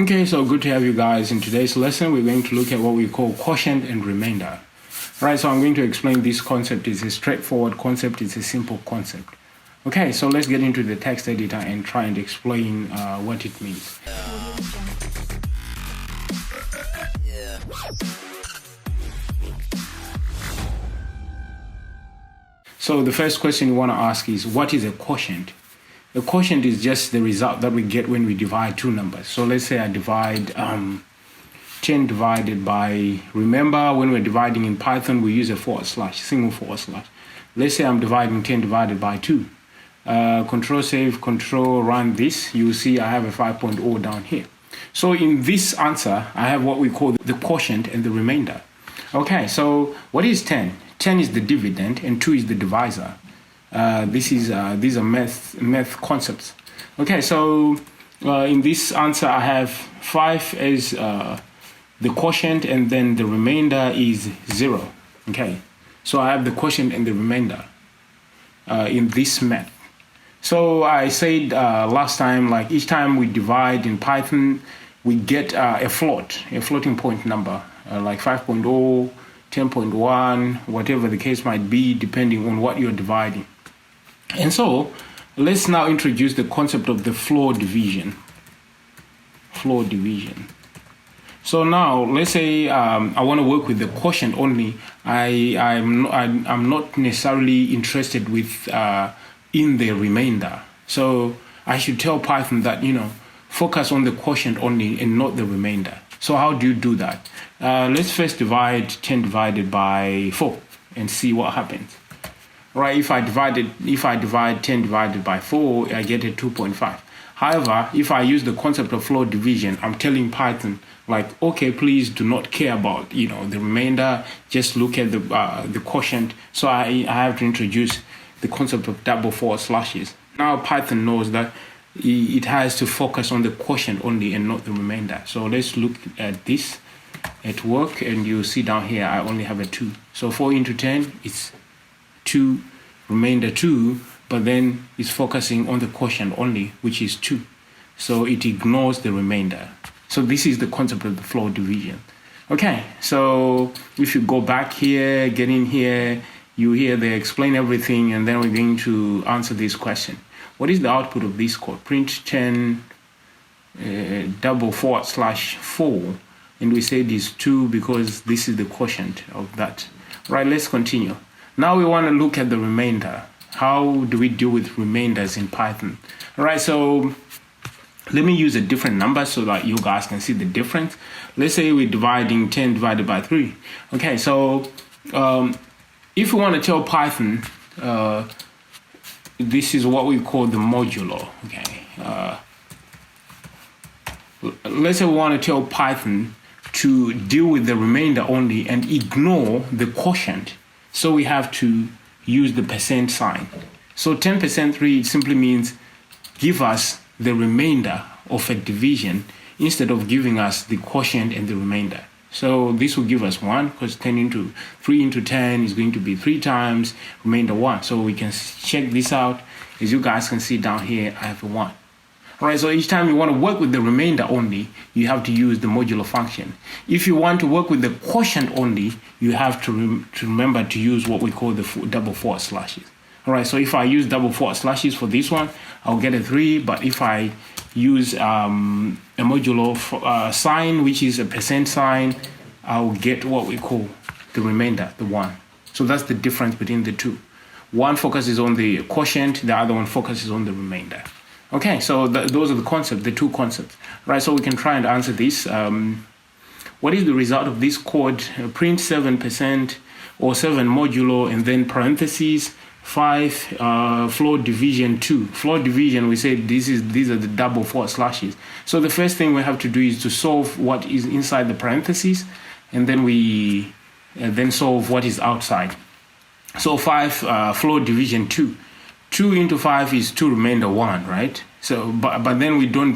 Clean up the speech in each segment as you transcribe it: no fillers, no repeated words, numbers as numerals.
Okay, so good to have you guys. In today's lesson, we're going to look at what we call quotient and remainder. Right, so I'm going to explain this concept. It's a straightforward concept. It's a simple concept. Okay, so let's get into the text editor and try and explain what it means. So the first question you want to ask is, what is a quotient? A quotient is just the result that we get when we divide two numbers. So let's say I divide 10 divided by, remember when we're dividing in Python, we use a // single //. Let's say I'm dividing 10 divided by 2. Control save, control run this. You see I have a 5.0 down here. So in this answer, I have what we call the quotient and the remainder. Okay, so what is 10? 10 is the dividend and 2 is the divisor. These are math concepts. Okay, so in this answer I have 5 as the quotient and then the remainder is 0. Okay, so I have the quotient and the remainder in this math. So I said last time, like each time we divide in Python, we get a floating point number, like 5.0, 10.1, whatever the case might be, depending on what you're dividing. And so let's now introduce the concept of the floor division. So now let's say I want to work with the quotient only. I'm not necessarily interested with in the remainder. So I should tell Python that, focus on the quotient only and not the remainder. So how do you do that? Let's first divide 10 divided by 4 and see what happens. Right, if I divide 10 divided by 4, I get a 2.5. However, if I use the concept of floor division, I'm telling Python, like, okay, please do not care about, the remainder, just look at the quotient. So I have to introduce the concept of double //. Now Python knows that it has to focus on the quotient only and not the remainder. So let's look at this at work, and you see down here, I only have a 2. So 4 into 10, it's 2, remainder 2, but then it's focusing on the quotient only, which is 2. So it ignores the remainder. So this is the concept of the floor division. Okay, so if you go back here, get in here, you hear they explain everything, and then we're going to answer this question. What is the output of this code? Print 10 double /4, and we say this 2 because this is the quotient of that. Right, let's continue. Now we want to look at the remainder. How do we deal with remainders in Python? All right, so let me use a different number so that you guys can see the difference. Let's say we're dividing 10 divided by 3. Okay, so if we want to tell Python, this is what we call the modulo. Okay, let's say we want to tell Python to deal with the remainder only and ignore the quotient. So we have to use the %sign. So 10% 3 simply means give us the remainder of a division instead of giving us the quotient and the remainder. So this will give us 1 because 3 into 10 is going to be 3 times remainder 1. So we can check this out. As you guys can see down here, I have a 1. All right, so each time you want to work with the remainder only, you have to use the modulo function. If you want to work with the quotient only, you have to remember to use what we call the double //. All right, so if I use double // for this one, I'll get a 3. But if I use a modulo sign, which is a %sign, I'll get what we call the remainder, the 1. So that's the difference between the two. One focuses on the quotient, the other one focuses on the remainder. Okay, so those are the two concepts. Right, so we can try and answer this. What is the result of this code? Print 7% or 7 modulo and then parentheses 5 floor division 2. Floor division, we said these are the double //. So the first thing we have to do is to solve what is inside the parentheses, and then we then solve what is outside. So 5 floor division 2. 2 into 5 is 2 remainder 1, right? So, but then we don't.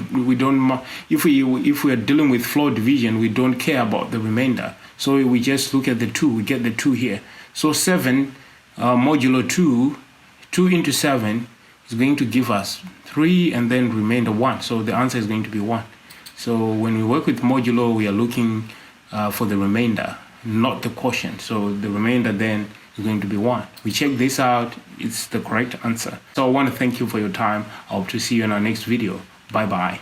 If we are dealing with floor division, we don't care about the remainder. So we just look at the 2. We get the 2 here. So 7 modulo 2 into 7 is going to give us 3 and then remainder 1. So the answer is going to be 1. So when we work with modulo, we are looking for the remainder, not the quotient. So the remainder then is going to be 1. We check this out, it's the correct answer. So I want to thank you for your time. I hope to see you in our next video. Bye-bye.